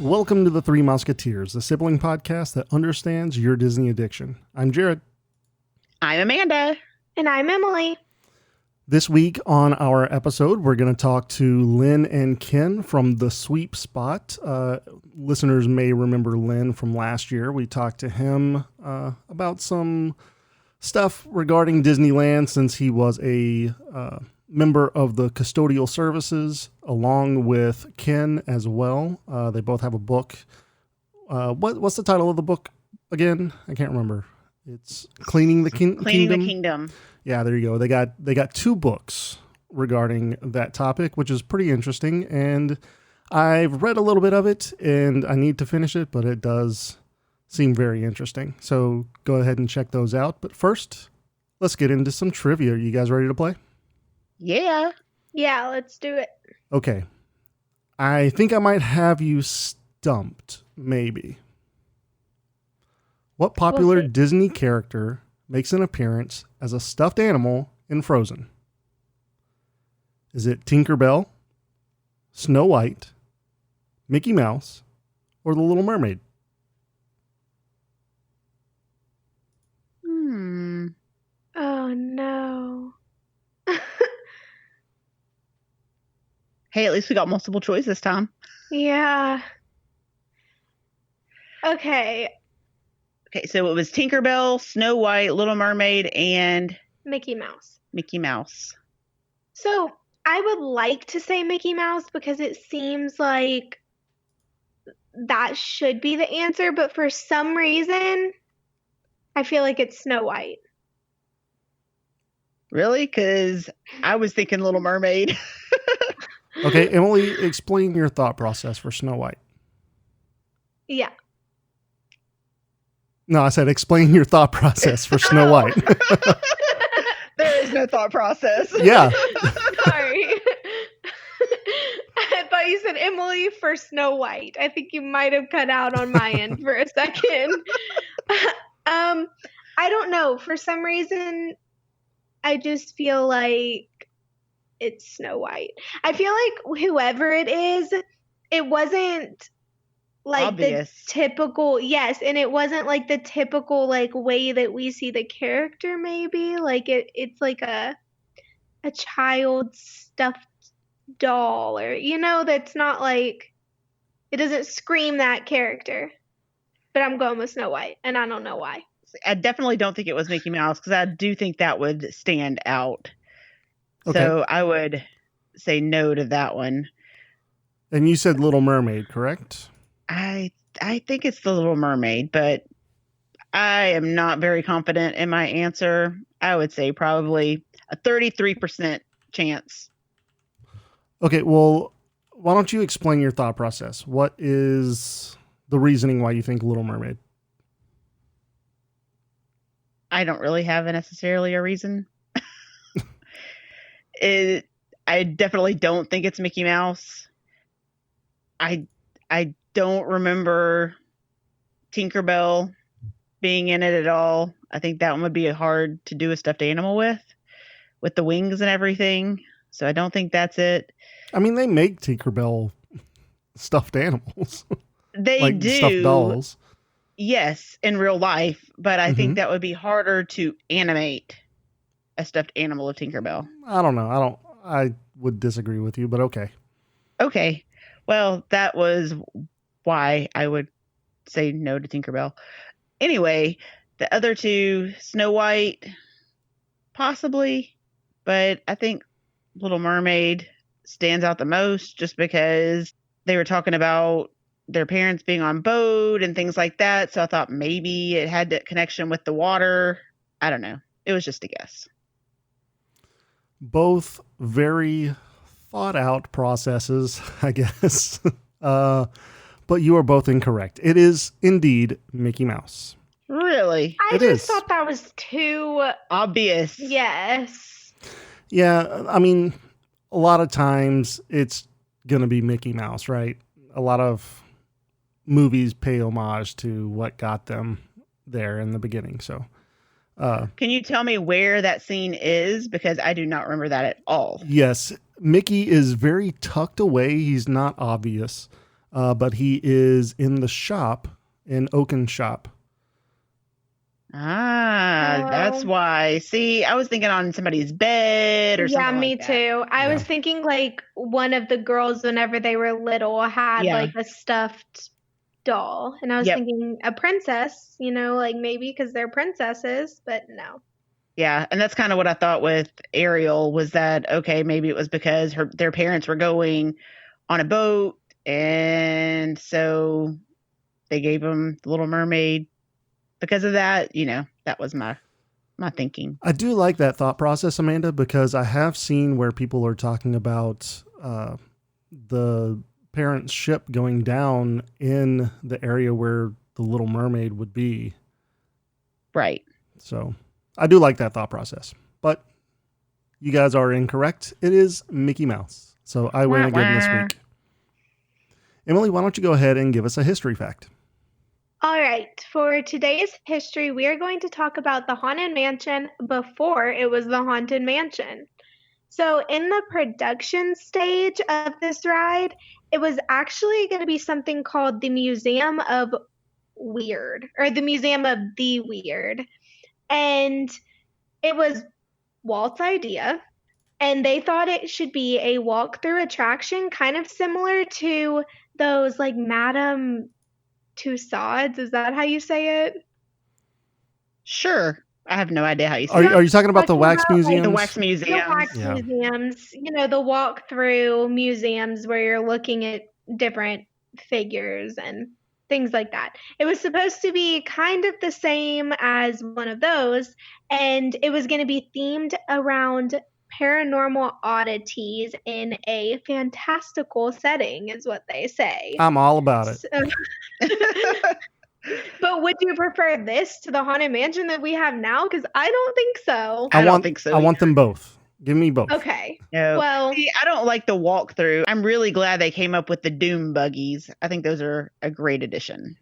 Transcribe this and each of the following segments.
Welcome to the Three Mouseketeers, the sibling podcast that understands your Disney addiction. I'm Jared. I'm Amanda. And I'm Emily. This week on our episode, we're going to talk to Lynn and Ken from The Sweep Spot. Listeners may remember Lynn from last year. We talked to him about some stuff regarding Disneyland since he was a member of the custodial services, along with Ken as well. They both have a book. What's the title of the book again? I can't remember. It's Cleaning the Kingdom. Cleaning the Kingdom. Yeah, there you go. They got two books regarding that topic, which is pretty interesting. And I've read a little bit of it, and I need to finish it, but it does seem very interesting. So go ahead and check those out. But first, let's get into some trivia. Are you guys ready to play? Yeah. Yeah, let's do it. Okay. I think I might have you stumped, maybe. What popular We'll see. Disney character makes an appearance as a stuffed animal in Frozen? Is it Tinkerbell, Snow White, Mickey Mouse, or the Little Mermaid? Oh, no. Hey, at least we got multiple choice this time. Yeah. Okay, Okay, so it was Tinkerbell, Snow White, Little Mermaid, and Mickey Mouse. Mickey Mouse. So I would like to say Mickey Mouse because it seems like that should be the answer, but for some reason, I feel like it's Snow White. Really? Because I was thinking Little Mermaid. Okay, Emily, explain your thought process for Snow White. Yeah. No, I said explain your thought process for Snow White. There is no thought process. Yeah. Sorry. I thought you said Emily for Snow White. I think you might have cut out on my end for a second. I don't know. For some reason, I just feel like it's Snow White. I feel like whoever it is, it wasn't like Obvious. the typical, yes, and it wasn't like the typical like way that we see the character maybe. Like it's like a child stuffed doll, or that's not like, it doesn't scream that character. But I'm going with Snow White, and I don't know why. I definitely don't think it was Mickey Mouse because I do think that would stand out. Okay. So I would say no to that one. And you said Little Mermaid, correct? I think it's the Little Mermaid, but I am not very confident in my answer. I would say probably a 33% chance. Okay, well, why don't you explain your thought process? What is the reasoning why you think Little Mermaid? I don't really have necessarily a reason. I definitely don't think it's Mickey Mouse. I don't remember Tinkerbell being in it at all. I think that one would be hard to do a stuffed animal with the wings and everything. So I don't think that's it. I mean, they make Tinkerbell stuffed animals. They like do. Stuffed dolls. Yes, in real life. But I think that would be harder to animate a stuffed animal of Tinkerbell. I don't know. I would disagree with you, but okay. Okay. Well, that was why I would say no to Tinkerbell. Anyway, the other two, Snow White, possibly, but I think Little Mermaid stands out the most just because they were talking about their parents being on boat and things like that. So I thought maybe it had that connection with the water. I don't know. It was just a guess. Both very thought out processes, I guess. But you are both incorrect. It is indeed Mickey Mouse. Really? I It just is. thought that was too Obvious. yes. Yeah, I mean, a lot of times it's going to be Mickey Mouse, right? A lot of movies pay homage to what got them there in the beginning. So, Can you tell me where that scene is? Because I do not remember that at all. yes, Mickey is very tucked away. He's not obvious. but he is in the shop, in Oaken shop. That's Oh. why. See, I was thinking on somebody's bed or Yeah, something me like that. too. I Yeah. was thinking like one of the girls whenever they were little had Yeah. like a stuffed doll. And I was Yep. thinking a princess, like maybe because they're princesses, but no. Yeah, and that's kind of what I thought with Ariel was that, okay, maybe it was because their parents were going on a boat, and so they gave them the Little Mermaid because of that. That was my thinking. I do like that thought process, Amanda, because I have seen where people are talking about the parents' ship going down in the area where the Little Mermaid would be. Right. So I do like that thought process. But you guys are incorrect. It is Mickey Mouse. So I win again this week. Emily, why don't you go ahead and give us a history fact? All right, for today's history, we are going to talk about the Haunted Mansion before it was the Haunted Mansion. So, in the production stage of this ride, it was actually going to be something called the Museum of Weird, or the Museum of the Weird. And it was Walt's idea, and they thought it should be a walkthrough attraction, kind of similar to those like Madame Tussauds. Is that how you say it? Sure. I have no idea how you say Are you talking about the wax museums? the wax The museum. wax museums, the walk-through museums where you're looking at different figures and things like that. It was supposed to be kind of the same as one of those, and it was going to be themed around paranormal oddities in a fantastical setting, is what they say. I'm all about it. But would you prefer this to the Haunted Mansion that we have now? Because I don't think so. I don't think so. I want them both. Give me both. Okay. No. Well, see, I don't like the walkthrough. I'm really glad they came up with the Doom buggies. I think those are a great addition.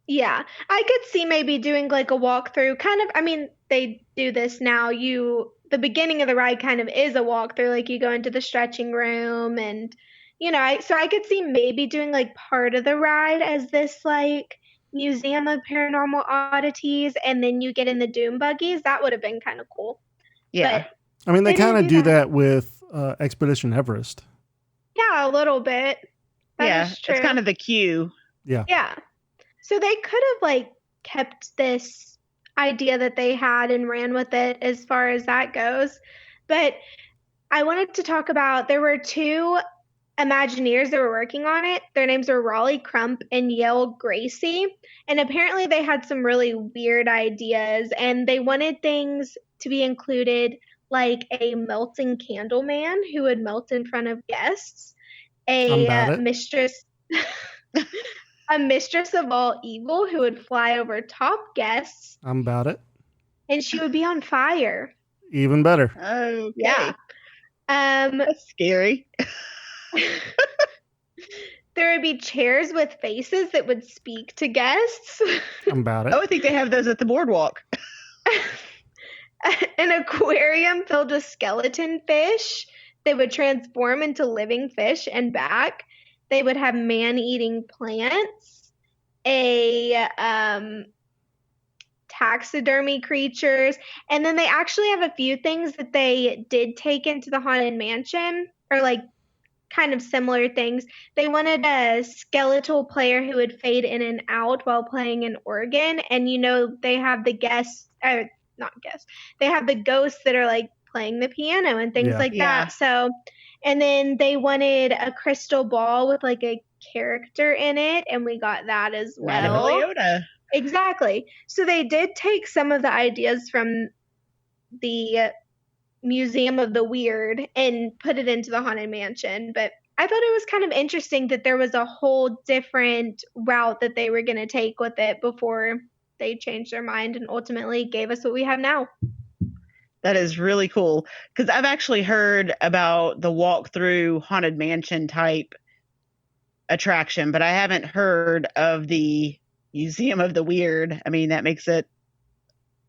yeah, I could see maybe doing like a walkthrough. Kind of, I mean, they do this now. The beginning of the ride kind of is a walkthrough. Like you go into the stretching room, and so I could see maybe doing like part of the ride as this like Museum of Paranormal Oddities, and then you get in the Doom buggies. That would have been kind of cool. Yeah. But I mean, they kind of didn't do that with Expedition Everest. yeah, a little bit. That is true. It's kind of the queue. Yeah. So they could have like kept this idea that they had and ran with it as far as that goes. But I wanted to talk about, there were two Imagineers that were working on it. Their names are Raleigh Crump and Yale Gracie. And apparently they had some really weird ideas, and they wanted things to be included like a melting candle man who would melt in front of guests, a mistress a mistress of all evil who would fly over top guests. I'm about it. And she would be on fire. Even better. Okay. Yeah. That's scary. There would be chairs with faces that would speak to guests. I'm about it. Oh, I think they have those at the boardwalk. An aquarium filled with skeleton fish that would transform into living fish and back. They would have man-eating plants, taxidermy creatures, and then they actually have a few things that they did take into the Haunted Mansion, or like kind of similar things. They wanted a skeletal player who would fade in and out while playing an organ, and they have the they have the ghosts that are like playing the piano and things like that. So, and then they wanted a crystal ball with like a character in it, and we got that as well. Yoda. Exactly. So they did take some of the ideas from the Museum of the Weird and put it into the Haunted Mansion, but I thought it was kind of interesting that there was a whole different route that they were going to take with it before they changed their mind and ultimately gave us what we have now. That is really cool, because I've actually heard about the walk-through Haunted Mansion type attraction, but I haven't heard of the Museum of the Weird. I mean, that makes it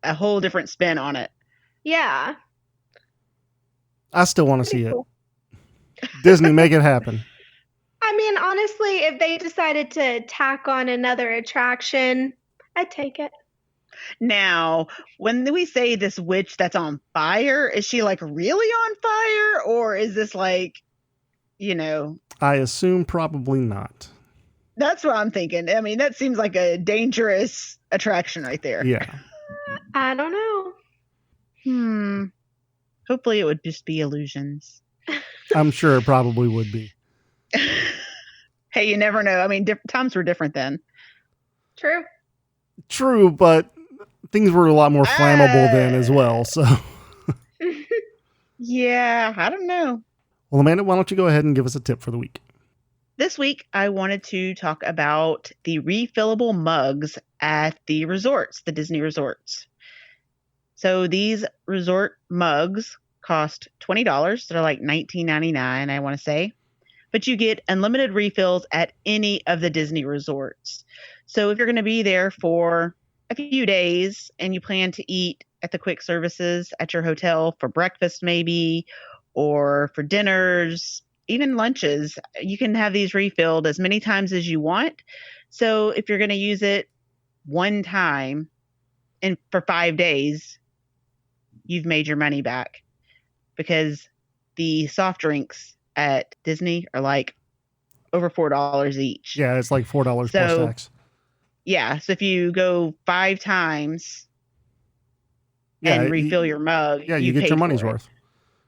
a whole different spin on it. Yeah. I still want to see it. Disney, make it happen. I mean, honestly, if they decided to tack on another attraction, I'd take it. Now, when we say this witch that's on fire, is she like really on fire, or is this like, I assume probably not. That's what I'm thinking. I mean, that seems like a dangerous attraction right there. Yeah. I don't know. Hopefully it would just be illusions. I'm sure it probably would be. Hey, you never know. I mean, times were different then. True, but things were a lot more flammable then as well. So, yeah, I don't know. well, Amanda, why don't you go ahead and give us a tip for the week? This week, I wanted to talk about the refillable mugs at the resorts, the Disney resorts. So these resort mugs cost $20. They're like $19.99, I want to say. But you get unlimited refills at any of the Disney resorts. So if you're going to be there for a few days and you plan to eat at the quick services at your hotel for breakfast maybe, or for dinners, even lunches, you can have these refilled as many times as you want. So if you're going to use it one time and for 5 days, you've made your money back, because the soft drinks at Disney are like over $4 each. Yeah, it's like $4 plus tax. Yeah, so if you go 5 times and refill your mug, you get your money's worth.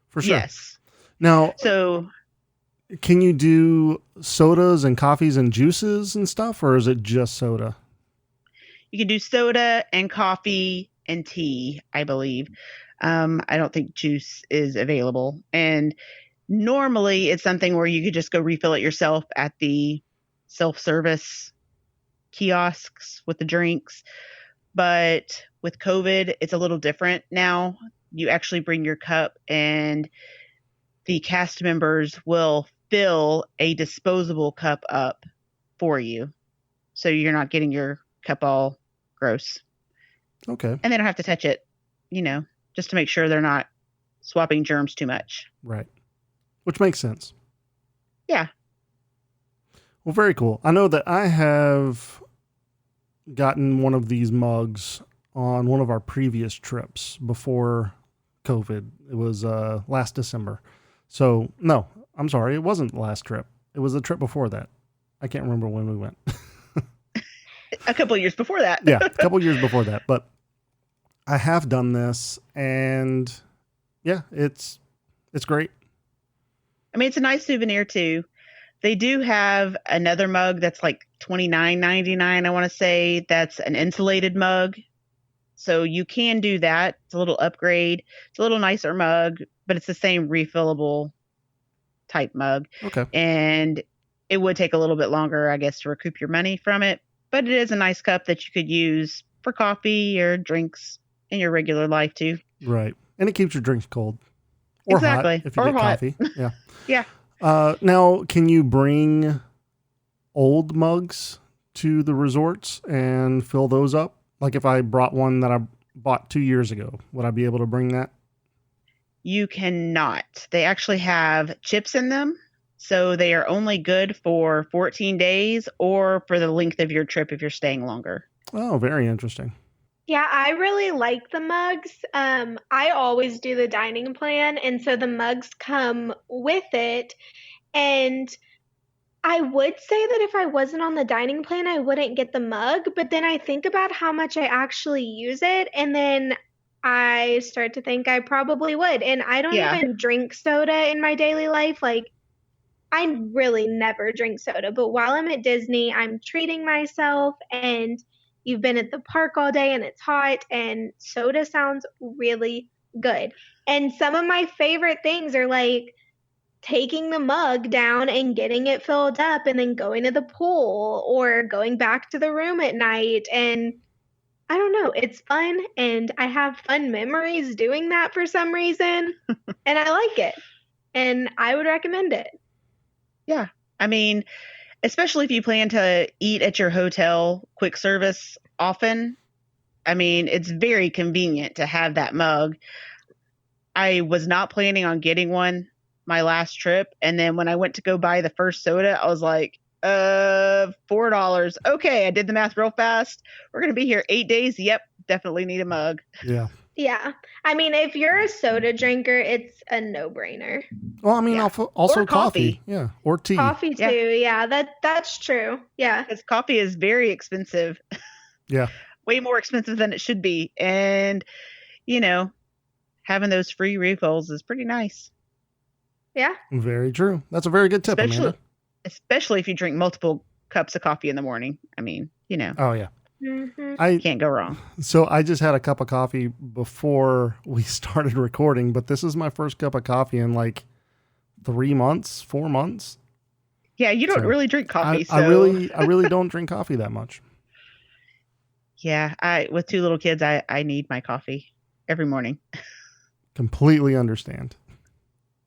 For sure. Yes. Now, so can you do sodas and coffees and juices and stuff, or is it just soda? You can do soda and coffee and tea, I believe. I don't think juice is available. And normally it's something where you could just go refill it yourself at the self-service kiosks with the drinks. But with COVID, it's a little different now. You actually bring your cup and the cast members will fill a disposable cup up for you. So you're not getting your cup all gross. Okay. And they don't have to touch it, just to make sure they're not swapping germs too much. Right. Which makes sense. Yeah. Well, very cool. I know that I have gotten one of these mugs on one of our previous trips before COVID. It was last December. So, no, I'm sorry. It wasn't the last trip. It was the trip before that. I can't remember when we went. A couple of years before that. Yeah, a couple of years before that. But I have done this, and yeah, it's great. I mean, it's a nice souvenir too. They do have another mug that's like $29.99, I want to say. That's an insulated mug. So you can do that. It's a little upgrade. It's a little nicer mug, but it's the same refillable type mug. Okay. And it would take a little bit longer, I guess, to recoup your money from it. But it is a nice cup that you could use for coffee or drinks in your regular life too. Right. And it keeps your drinks cold. Or exactly. hot if you or get hot. coffee. Yeah. Yeah. Now, can you bring old mugs to the resorts and fill those up? Like if I brought one that I bought 2 years ago, would I be able to bring that? You cannot. They actually have chips in them. So they are only good for 14 days or for the length of your trip if you're staying longer. Oh, very interesting. Yeah, I really like the mugs. I always do the dining plan, and so the mugs come with it. And I would say that if I wasn't on the dining plan, I wouldn't get the mug. But then I think about how much I actually use it, and then I start to think I probably would. And I don't even drink soda in my daily life. Like, I really never drink soda. But while I'm at Disney, I'm treating myself, and you've been at the park all day and it's hot, and soda sounds really good. And some of my favorite things are like taking the mug down and getting it filled up and then going to the pool or going back to the room at night. And I don't know, it's fun, and I have fun memories doing that for some reason. And I like it, and I would recommend it. Yeah. I mean, especially if you plan to eat at your hotel quick service often. I mean, it's very convenient to have that mug. I was not planning on getting one my last trip. And then when I went to go buy the first soda, I was like, $4. Okay, I did the math real fast. We're going to be here 8 days. Yep, definitely need a mug. Yeah. Yeah. I mean, if you're a soda drinker, it's a no-brainer. Well, I mean, Yeah. also Or coffee. Yeah. Or tea. Coffee too. Yeah, that's true. Yeah. Because coffee is very expensive. Yeah. Way more expensive than it should be. And, you know, having those free refills is pretty nice. Yeah. Very true. That's a very good tip, Amanda. Especially if you drink multiple cups of coffee in the morning. I mean, you know. Oh, yeah. Mm-hmm. I can't go wrong. So I just had a cup of coffee before we started recording, but this is my first cup of coffee in like 3 months, 4 months. Yeah, you don't really drink coffee. I really don't drink coffee that much. Yeah, with 2 little kids, I need my coffee every morning. Completely understand.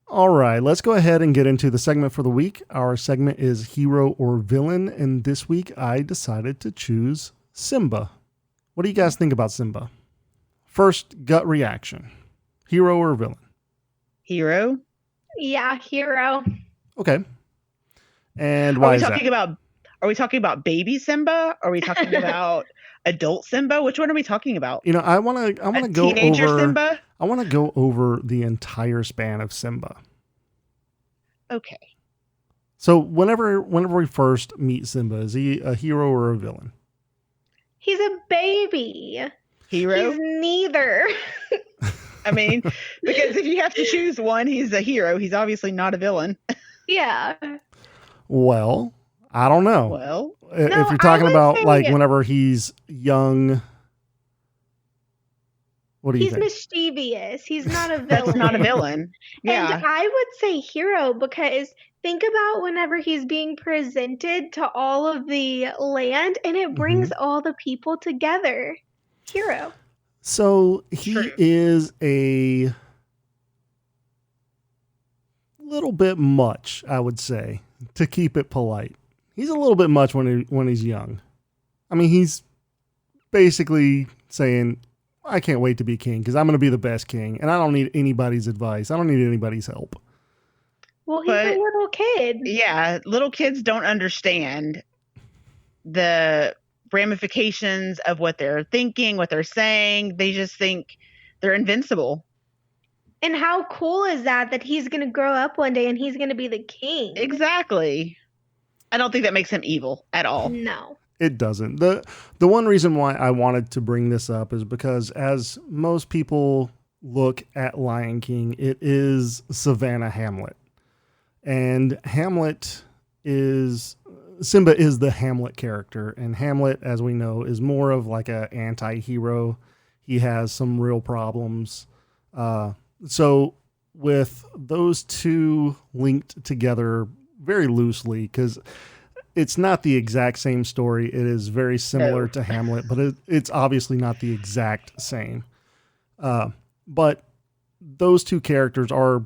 All right, let's go ahead and get into the segment for the week. Our segment is hero or villain, and this week I decided to choose Simba. What do you guys think about Simba? First gut reaction. Hero or villain? Hero? Yeah, hero. Okay. And why is that? Are we talking about baby Simba? Are we talking about adult Simba? Which one are we talking about? You know, I want to go teenager over Simba? I want to go over the entire span of Simba. Okay. So whenever we first meet Simba, is he a hero or a villain? He's a baby. Hero? He's neither. I mean, because if you have to choose one, he's a hero. He's obviously not a villain. Yeah. Well, I don't know. Well, if you're talking about like whenever he's young, what do you think? He's mischievous. He's not a villain. That's not a villain. Yeah. And I would say hero because think about whenever he's being presented to all of the land and it brings all the people together. Hero. So he is a little bit much, I would say, to keep it polite. He's a little bit much when he's young. I mean, he's basically saying, I can't wait to be king because I'm going to be the best king and I don't need anybody's advice. I don't need anybody's help. Well, he's a little kid. Yeah, little kids don't understand the ramifications of what they're thinking, what they're saying. They just think they're invincible. And how cool is that he's going to grow up one day and he's going to be the king? Exactly. I don't think that makes him evil at all. No. It doesn't. The one reason why I wanted to bring this up is because as most people look at Lion King, it is Savannah Hamlet. And Simba is the Hamlet character. And Hamlet, as we know, is more of like an anti-hero. He has some real problems. So with those two linked together very loosely, because it's not the exact same story. It is very similar to Hamlet, but it's obviously not the exact same. But those two characters are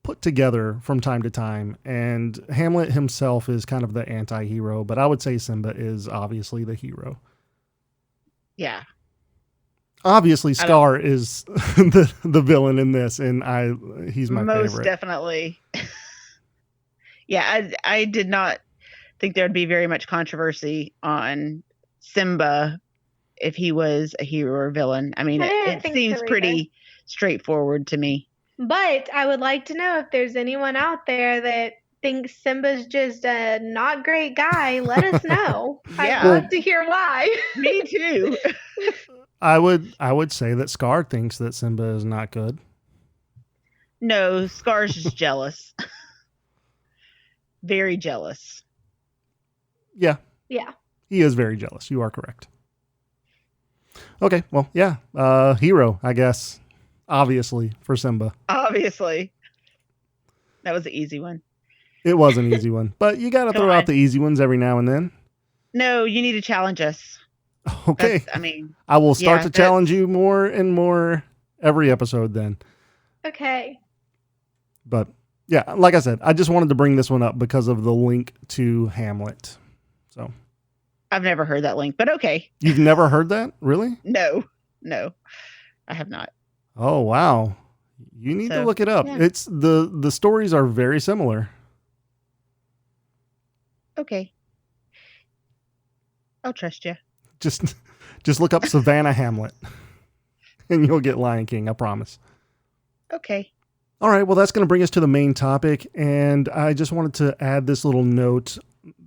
put together from time to time, and Hamlet himself is kind of the anti-hero, but I would say Simba is obviously the hero. Yeah. Obviously, Scar is the villain in this, and he's my favorite. Most definitely. Yeah, I did not think there would be very much controversy on Simba if he was a hero or villain. I mean, it seems pretty straightforward to me. But I would like to know if there's anyone out there that thinks Simba's just a not great guy. Let us know. Yeah. I'd love to hear why. Me too. I would say that Scar thinks that Simba is not good. No, Scar's just jealous. Very jealous. Yeah. Yeah. He is very jealous. You are correct. Okay, well, yeah. Hero, I guess. Obviously, for Simba. Obviously. That was the easy one. It was an easy one. But you got to throw out the easy ones every now and then. No, you need to challenge us. Okay. I will start to challenge you more and more every episode then. Okay. But yeah, like I said, I just wanted to bring this one up because of the link to Hamlet. So I've never heard that link, but okay. You've never heard that? Really? No, I have not. Oh, wow. You need to So, look it up. yeah. It's the stories are very similar. Okay. I'll trust you. Just look up Savannah Hamlet and you'll get Lion King, I promise. Okay. All right, well, that's going to bring us to the main topic. And I just wanted to add this little note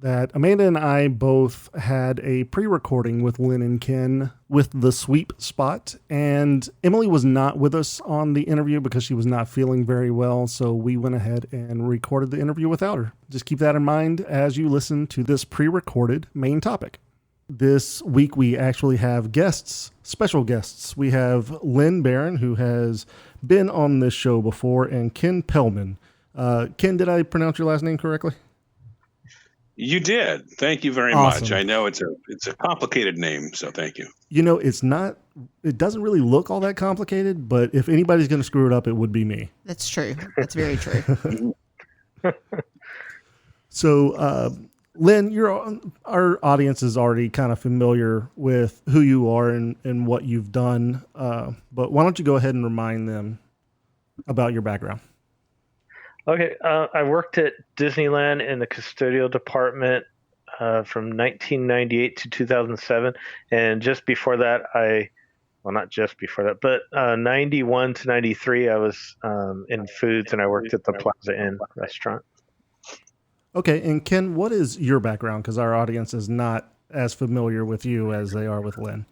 that Amanda and I both had a pre-recording with Lynn and Ken with the sweep spot. And Emily was not with us on the interview because she was not feeling very well. So we went ahead and recorded the interview without her. Just keep that in mind as you listen to this pre-recorded main topic. This week, we actually have guests, special guests. We have Lynn Barron, who has been on this show before, and Ken Pellman. Ken, did I pronounce your last name correctly? You did. Thank you very Awesome. much. I know it's a complicated name, so thank you. You know, it doesn't really look all that complicated, but if anybody's going to screw it up, it would be me. That's true. That's very true. So, Lynn, our audience is already kind of familiar with who you are and what you've done. But why don't you go ahead and remind them about your background? Okay. I worked at Disneyland in the custodial department from 1998 to 2007. And just before that, not just before that, but 91 to 93, I was in foods and I worked at the Plaza Inn restaurant. Okay, and Ken, what is your background? Because our audience is not as familiar with you as they are with Lynn.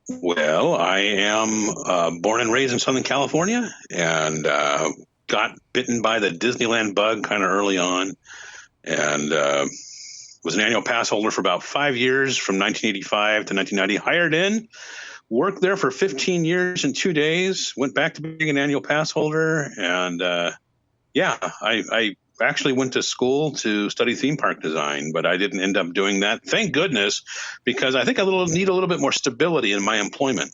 Well, I am born and raised in Southern California and got bitten by the Disneyland bug kind of early on and was an annual pass holder for about 5 years from 1985 to 1990. Hired in, worked there for 15 years and 2 days, went back to being an annual pass holder. And I actually went to school to study theme park design, but I didn't end up doing that. Thank goodness, because I think I need a little bit more stability in my employment.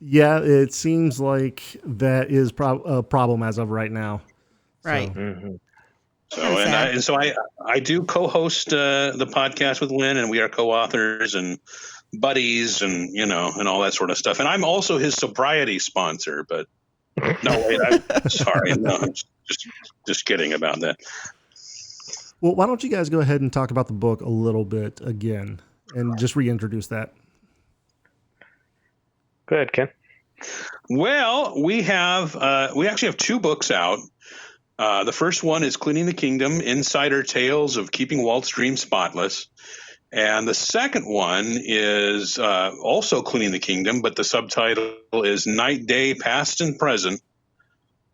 Yeah, it seems like that is a problem as of right now. Right. So. Mm-hmm. So I do co-host the podcast with Lynn, and we are co-authors and buddies, and and all that sort of stuff. And I'm also his sobriety sponsor. But no, wait, I'm sorry, no, just kidding about that. Well, why don't you guys go ahead and talk about the book a little bit again, and just reintroduce that. Go ahead, Ken. Well, we actually have 2 books out. The first one is Cleaning the Kingdom, Insider Tales of Keeping Walt's Dream Spotless. And the second one is also Cleaning the Kingdom, but the subtitle is Night, Day, Past and Present.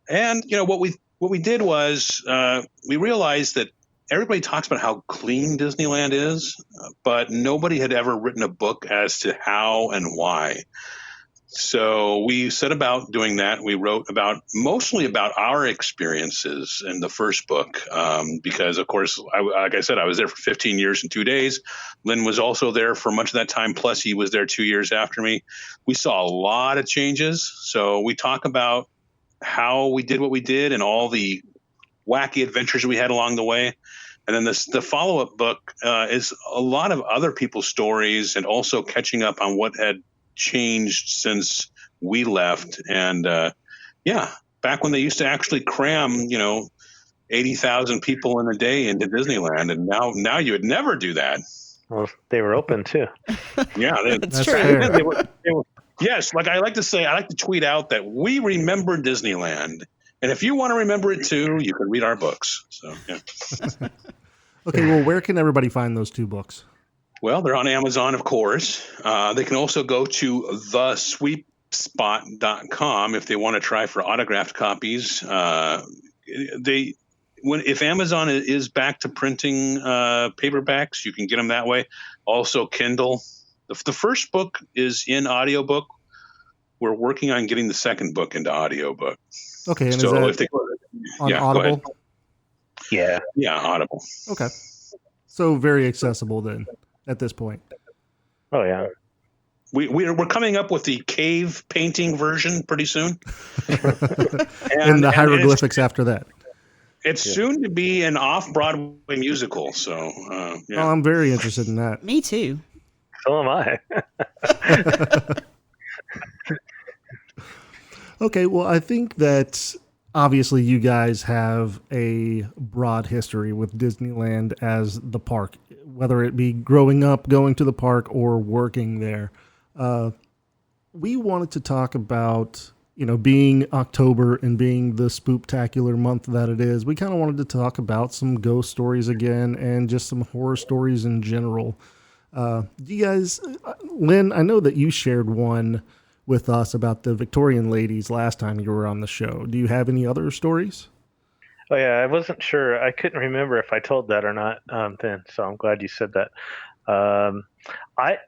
And, what we did was we realized that everybody talks about how clean Disneyland is, but nobody had ever written a book as to how and why. So we set about doing that. We wrote mostly about our experiences in the first book, because, of course, like I said, I was there for 15 years and 2 days. Lynn was also there for much of that time, plus he was there 2 years after me. We saw a lot of changes. So we talk about how we did what we did and all the wacky adventures we had along the way. And then the follow-up book is a lot of other people's stories and also catching up on what had changed since we left. And back when they used to actually cram 80,000 people in a day into Disneyland, and now you would never do that. Well, they were open too. Yeah, That's true. fair. They were, yes, like I like to tweet out that we remember Disneyland, and if you want to remember it too, you can read our books. So yeah. Okay, well, where can everybody find those 2 books? Well, they're on Amazon, of course. They can also go to thesweepspot.com if they want to try for autographed copies. If Amazon is back to printing paperbacks, you can get them that way. Also, Kindle. The first book is in audiobook. We're working on getting the second book into audiobook. Okay, and So is that on go Audible? ahead. Yeah, Audible. Okay. So very accessible then at this point. Oh, yeah. We're coming up with the cave painting version pretty soon. And the hieroglyphics after that. It's soon to be an off-Broadway musical. So, Oh, I'm very interested in that. Me too. So am I. Okay, well, I think that obviously you guys have a broad history with Disneyland as the park, whether it be growing up, going to the park, or working there. We wanted to talk about, being October and being the spooktacular month that it is. We kind of wanted to talk about some ghost stories again and just some horror stories in general. Do you guys, Lynn, I know that you shared one with us about the Victorian ladies last time you were on the show. Do you have any other stories? Oh yeah, I wasn't sure. I couldn't remember if I told that or not then. So I'm glad you said that. Um, I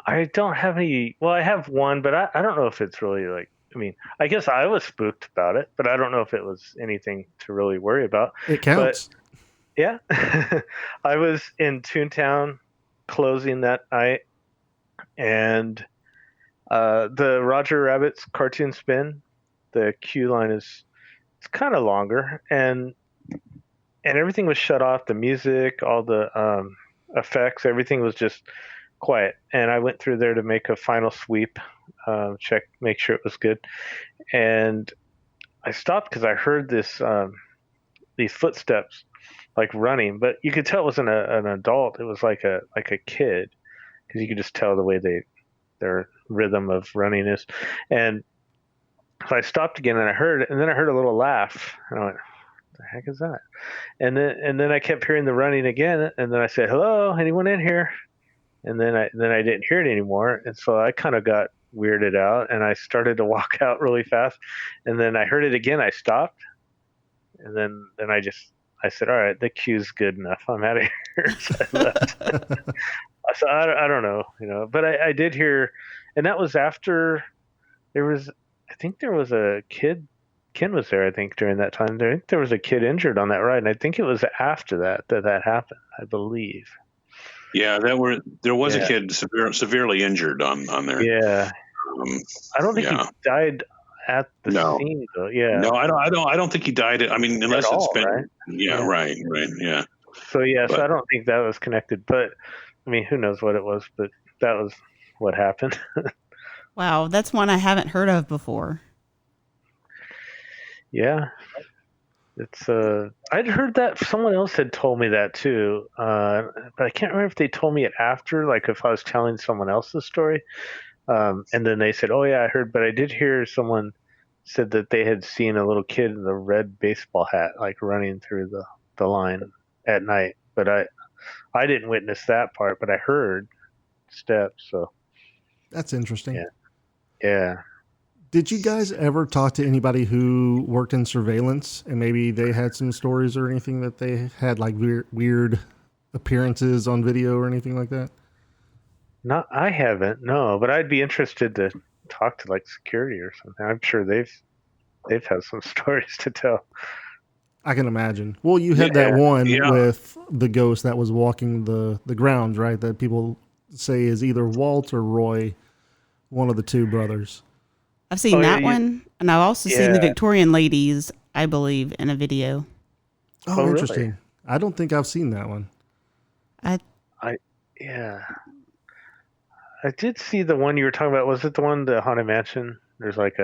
I don't have any. Well, I have one, but I don't know if it's really like. I mean, I guess I was spooked about it, but I don't know if it was anything to really worry about. It counts. But yeah, I was in Toontown closing that night, and the Roger Rabbit's cartoon spin, the queue line it's kind of longer, and everything was shut off. The music, all the effects, everything was just quiet. And I went through there to make a final sweep, make sure it was good, and I stopped because I heard these footsteps like running, but you could tell it wasn't an adult. It was like a kid, because you could just tell the way their rhythm of running is. And so I stopped again, and then I heard a little laugh, and I went, "What the heck is that?" And then I kept hearing the running again, and then I said, "Hello, anyone in here?" And then I didn't hear it anymore, and so I kind of got weirded out, and I started to walk out really fast, and then I heard it again. I stopped, and then I said, "All right, the queue's good enough. I'm out of here." So I left. So I don't know, but I did hear, and that was after I think there was a kid. Ken was there, I think, during that time. I think there was a kid injured on that ride, and I think it was after that happened, I believe. Yeah, there was a kid severely injured on there. Yeah, I don't think he died at the scene though. Yeah, no, I don't think he died. I mean, unless it's been right? right, yeah. So so I don't think that was connected. But I mean, who knows what it was? But that was what happened. Wow, that's one I haven't heard of before. Yeah, it's I'd heard that someone else had told me that too, but I can't remember if they told me it after, like if I was telling someone else the story, and then they said, "Oh yeah, I heard," but I did hear someone said that they had seen a little kid in a red baseball hat like running through the line at night, but I didn't witness that part, but I heard steps. So That's interesting. Yeah. Did you guys ever talk to anybody who worked in surveillance and maybe they had some stories or anything that they had like weird appearances on video or anything like that? No, I haven't. No, but I'd be interested to talk to like security or something. I'm sure they've had some stories to tell. I can imagine. Well, you had that one with the ghost that was walking the grounds, right? That people say is either Walt or Roy, one of the two brothers. I've seen that one, and I've also seen the Victorian ladies, I believe, in a video. Oh, interesting. Really? I don't think I've seen that one. I did see the one you were talking about. Was it the one, the Haunted Mansion? There's like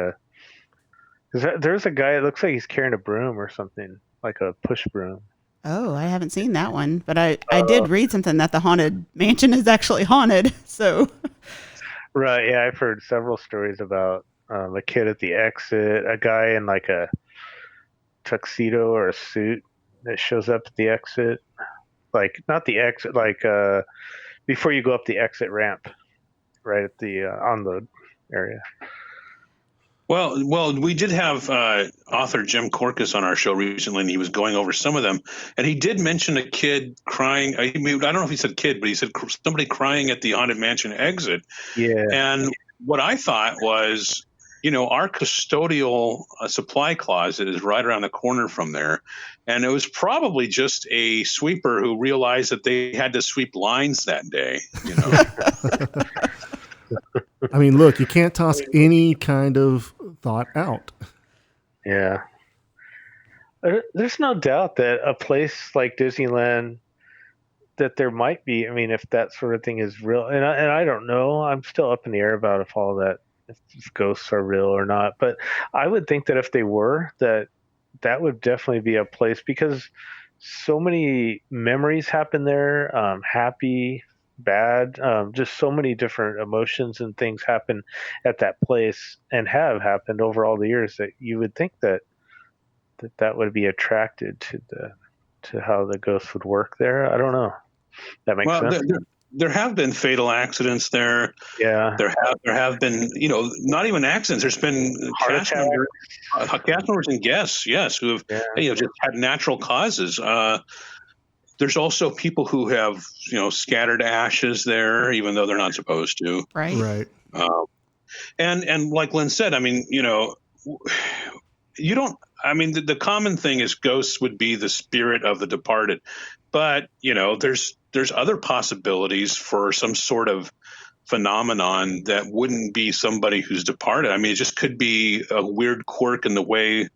there's a guy, it looks like he's carrying a broom or something, like a push broom. Oh, I haven't seen that one, but I did read something that the Haunted Mansion is actually haunted, so. Right, yeah, I've heard several stories about a kid at the exit, a guy in like a tuxedo or a suit that shows up at the exit, like not the exit, like before you go up the exit ramp, right at the unload area. Well, we did have author Jim Corcus on our show recently, and he was going over some of them, and he did mention a kid crying. I don't know if he said kid, but he said somebody crying at the Haunted Mansion exit. Yeah. And what I thought was, our custodial supply closet is right around the corner from there, and it was probably just a sweeper who realized that they had to sweep lines that day. I mean, look, you can't toss any kind of thought out. Yeah. There's no doubt that a place like Disneyland, that there might be, I mean, if that sort of thing is real, and I don't know, I'm still up in the air about if all that if ghosts are real or not. But I would think that if they were, that would definitely be a place, because so many memories happen there, happy, bad, just so many different emotions and things happen at that place and have happened over all the years, that you would think that would be attracted to how the ghosts would work there. I don't know. That makes sense. There have been fatal accidents there. Yeah. There have been, not even accidents. There's been cast members and guests, yes, who have just had natural causes. There's also people who have, scattered ashes there, even though they're not supposed to. Right. And like Lynn said, I mean, you don't. I mean, the common thing is ghosts would be the spirit of the departed, but there's other possibilities for some sort of phenomenon that wouldn't be somebody who's departed. I mean, it just could be a weird quirk in the way,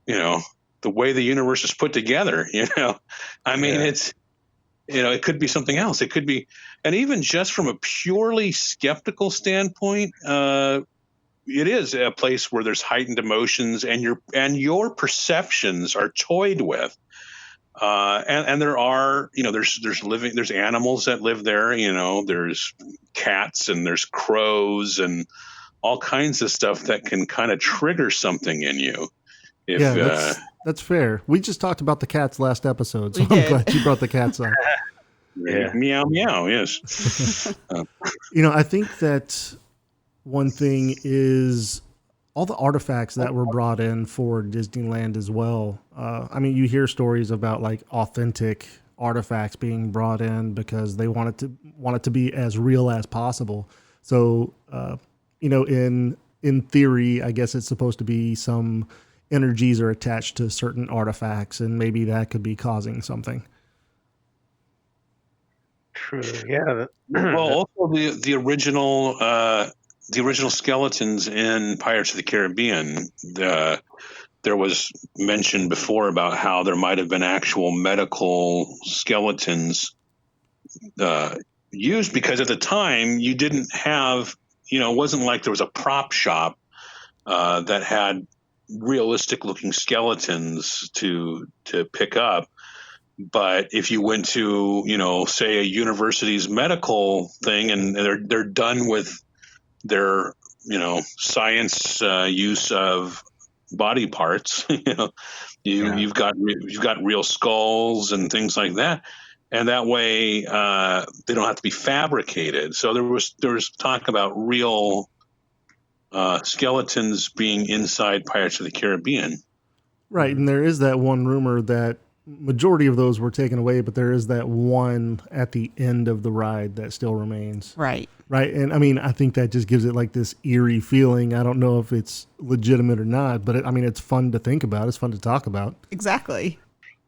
the way the universe is put together. I mean, it's, it could be something else. It could be, and even just from a purely skeptical standpoint, it is a place where there's heightened emotions and your perceptions are toyed with. And there are, there's animals that live there, there's cats and there's crows and all kinds of stuff that can kind of trigger something in you. That's fair. We just talked about the cats last episode, so I'm glad you brought the cats up. Yeah. Meow, meow. Yes. I think that one thing is all the artifacts that were brought in for Disneyland as well. I mean, you hear stories about like authentic artifacts being brought in because they want it to be as real as possible. So, in theory, I guess it's supposed to be some energies are attached to certain artifacts, and maybe that could be causing something. True. Yeah. Well, also the original skeletons in Pirates of the Caribbean, there was mention before about how there might have been actual medical skeletons used, because at the time you didn't have, it wasn't like there was a prop shop that had realistic looking skeletons to pick up. But if you went to, say a university's medical thing and they're done with their, science use of body parts, you've got real skulls and things like that. And that way they don't have to be fabricated. So there was talk about real skeletons being inside Pirates of the Caribbean. Right. And there is that one rumor that majority of those were taken away, but there is that one at the end of the ride that still remains. Right. Right. And I mean, I think that just gives it like this eerie feeling. I don't know if it's legitimate or not, but it's fun to think about. It's fun to talk about. Exactly.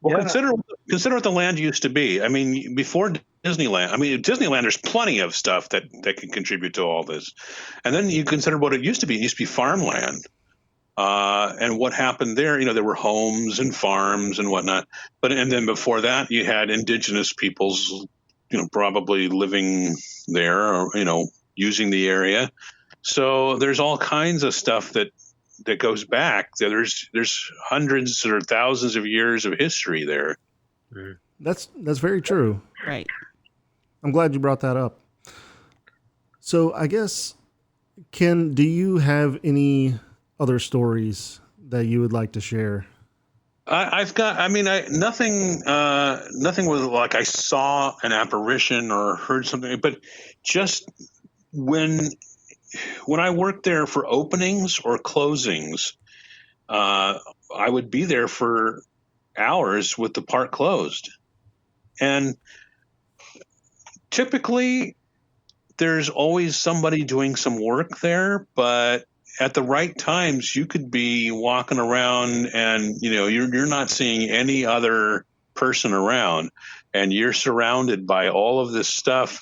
Well, consider what the land used to be. I mean, before Disneyland, Disneyland, there's plenty of stuff that can contribute to all this. And then you consider what it used to be. It used to be farmland. And what happened there, there were homes and farms and whatnot. And then before that, you had indigenous peoples, probably living there or, using the area. So there's all kinds of stuff that goes back. There's hundreds or thousands of years of history there. That's very true. Right. I'm glad you brought that up. So I guess, Ken, do you have any other stories that you would like to share? I've got, nothing was like I saw an apparition or heard something, but just when I worked there for openings or closings, I would be there for hours with the park closed. And typically there's always somebody doing some work there, but at the right times you could be walking around and, you're not seeing any other person around and you're surrounded by all of this stuff.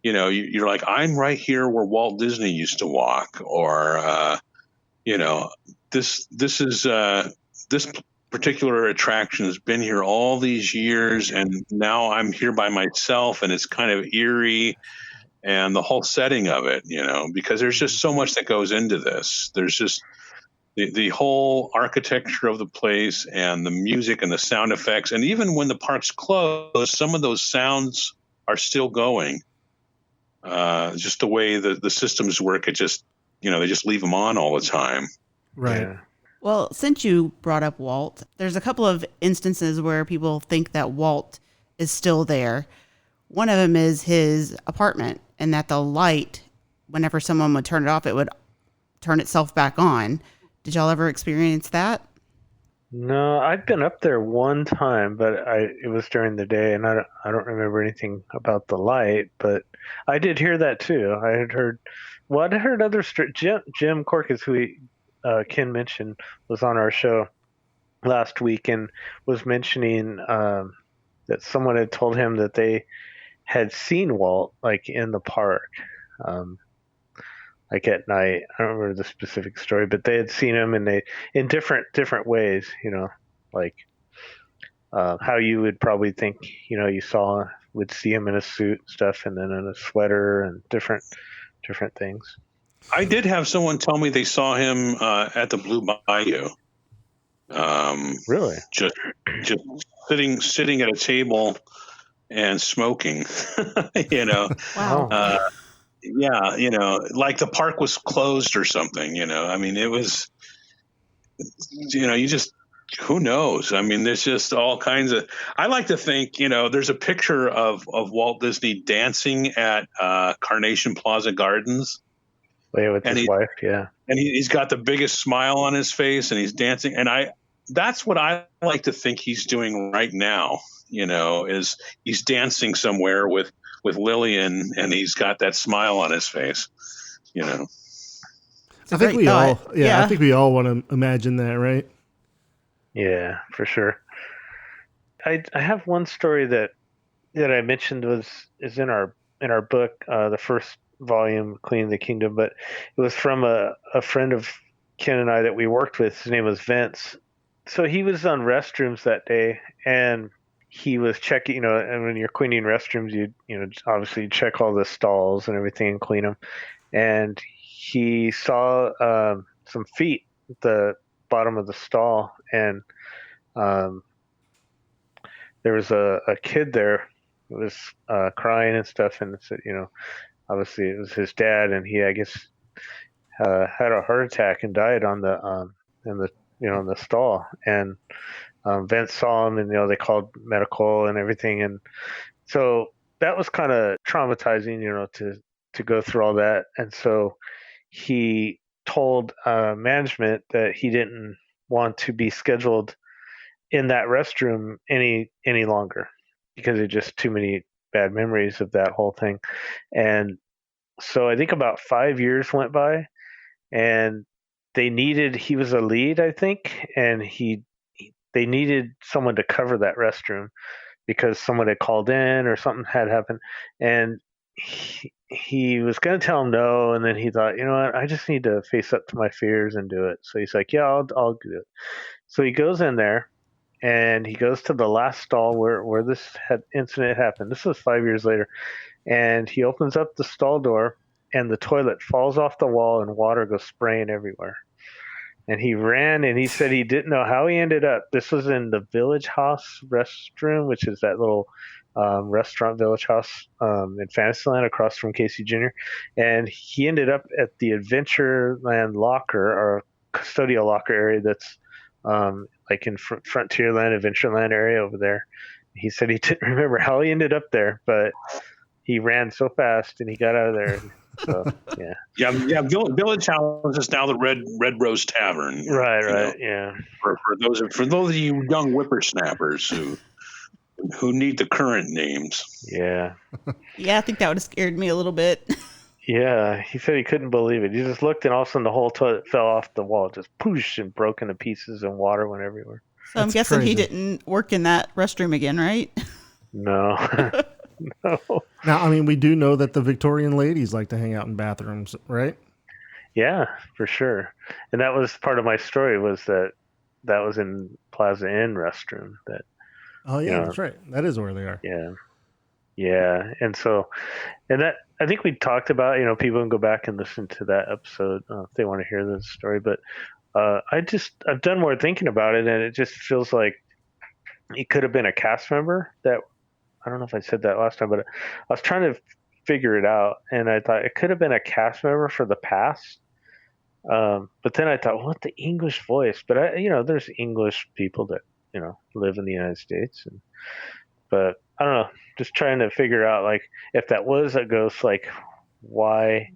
You're like, I'm right here where Walt Disney used to walk, or, this particular attraction has been here all these years and now I'm here by myself and it's kind of eerie. and the whole setting of it, because there's just so much that goes into this. There's just the whole architecture of the place and the music and the sound effects. And even when the park's closed, some of those sounds are still going. Just the way the systems work, it just, they just leave them on all the time. Right. Yeah. Well, since you brought up Walt, there's a couple of instances where people think that Walt is still there. One of them is his apartment, and that the light, whenever someone would turn it off, it would turn itself back on. Did y'all ever experience that? No, I've been up there one time, but it was during the day, and I don't remember anything about the light. But I did hear that too. I'd heard other Jim Corkus, who Ken mentioned, was on our show last week and was mentioning that someone had told him that they had seen Walt like in the park, like at night. I don't remember the specific story, but they had seen him in different ways, like how you would probably think, would see him in a suit and stuff, and then in a sweater and different things. I did have someone tell me they saw him at the Blue Bayou. Really? Just sitting at a table and smoking. Wow. Yeah, like the park was closed or something. I mean, it was. You just, who knows? I mean, there's just all kinds of. I like to think, there's a picture of Walt Disney dancing at Carnation Plaza Gardens. Yeah, with his wife, yeah. And he's got the biggest smile on his face, and he's dancing. And that's what I like to think he's doing right now. Is he's dancing somewhere with Lillian, and he's got that smile on his face. I think we all, I think we all want to imagine that, right? Yeah, for sure. I have one story that I mentioned is in our book, the first volume, Cleaning the Kingdom, but it was from a friend of Ken and I that we worked with. His name was Vince. So he was on restrooms that day, and he was checking, and when you're cleaning restrooms, you obviously check all the stalls and everything and clean them. And he saw some feet at the bottom of the stall, and there was a kid there who was crying and stuff, and it said, obviously it was his dad, and he, I guess, had a heart attack and died on the in the stall. And Vince saw him, and they called medical and everything, and so that was kind of traumatizing, to go through all that. And so he told management that he didn't want to be scheduled in that restroom any longer because of just too many bad memories of that whole thing. And so I think about 5 years went by, and he was a lead, I think, and they needed someone to cover that restroom because someone had called in or something had happened. And he was going to tell him no, and then he thought, you know what, I just need to face up to my fears and do it. So he's like, yeah, I'll do it. So he goes in there, and he goes to the last stall where this incident happened. This was 5 years later. And he opens up the stall door, and the toilet falls off the wall, and water goes spraying everywhere. And he ran, and he said he didn't know how he ended up. This was in the Village House restroom, which is that little restaurant, Village House, in Fantasyland across from Casey Jr. And he ended up at the Adventureland locker, or custodial locker area that's like in Frontierland, Adventureland area over there. He said he didn't remember how he ended up there, but he ran so fast and he got out of there. So, yeah. Village House is now the Red Rose Tavern. Right. Yeah. For those of you young whippersnappers who need the current names. Yeah. Yeah, I think that would have scared me a little bit. Yeah, he said he couldn't believe it. He just looked, and all of a sudden the whole toilet fell off the wall, just poosh, and broke into pieces, and water went everywhere. So I'm guessing crazy. He didn't work in that restroom again, right? No. No. Now, I mean, we do know that the Victorian ladies like to hang out in bathrooms, right? Yeah, for sure. And that was part of my story, was that was in Plaza Inn restroom. That. Oh yeah, that's right. That is where they are. Yeah. Yeah, and that I think we talked about, people can go back and listen to that episode if they want to hear the story. But I've done more thinking about it, and it just feels like it could have been a cast member that, I don't know if I said that last time, but I was trying to figure it out, and I thought it could have been a cast member for the past. But then I thought, what the English voice? But there's English people that live in the United States, but I don't know. Just trying to figure out, like, if that was a ghost, like, why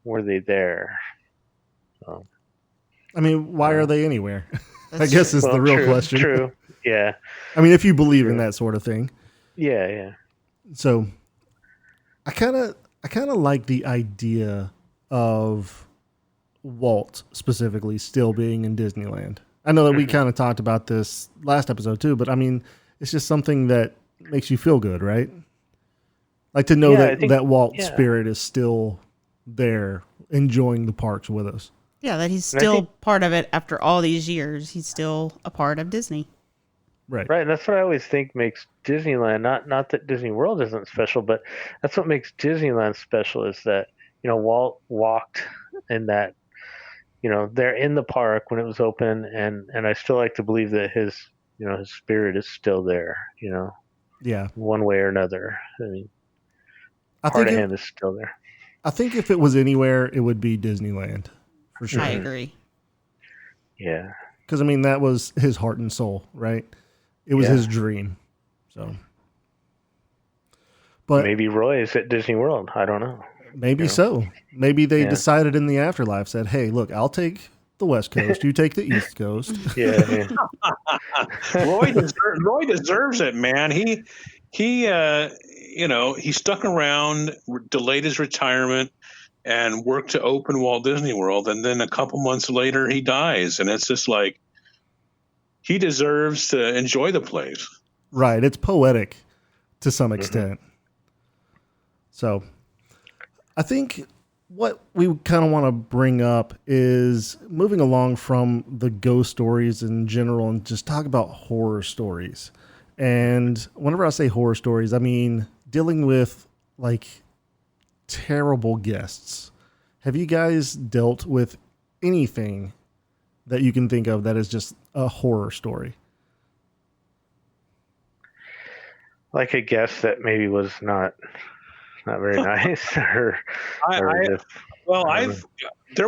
were they there? I mean, why are they anywhere? I guess is the real question. True. Yeah. I mean, if you believe in that sort of thing. Yeah. So I kind of like the idea of Walt specifically still being in Disneyland. I know that we kind of talked about this last episode too, but I mean, it's just something that makes you feel good, right? Like to know that Walt's spirit is still there enjoying the parks with us. Yeah, that he's still part of it after all these years. He's still a part of Disney. Right. And that's what I always think makes Disneyland, not that Disney World isn't special, but that's what makes Disneyland special is that, Walt walked in that, they're in the park when it was open, and I still like to believe that his spirit is still there, Yeah. one way or another. I mean, part of him is still there. I think if it was anywhere, it would be Disneyland, for sure. I agree. Yeah. Because, I mean, that was his heart and soul, right? It was his dream. So, but maybe Roy is at Disney World. I don't know. Maybe so. Maybe they decided in the afterlife, said, "Hey, look, I'll take the West Coast. You take the East Coast." Yeah. Roy deserves it, man. He stuck around, delayed his retirement, and worked to open Walt Disney World. And then a couple months later, he dies, and it's just like he deserves to enjoy the place. Right. It's poetic to some extent. So I think what we kind of want to bring up is moving along from the ghost stories in general and just talk about horror stories. And whenever I say horror stories, I mean dealing with like terrible guests. Have you guys dealt with anything that you can think of that is just a horror story? Like a guest that maybe was not very nice, there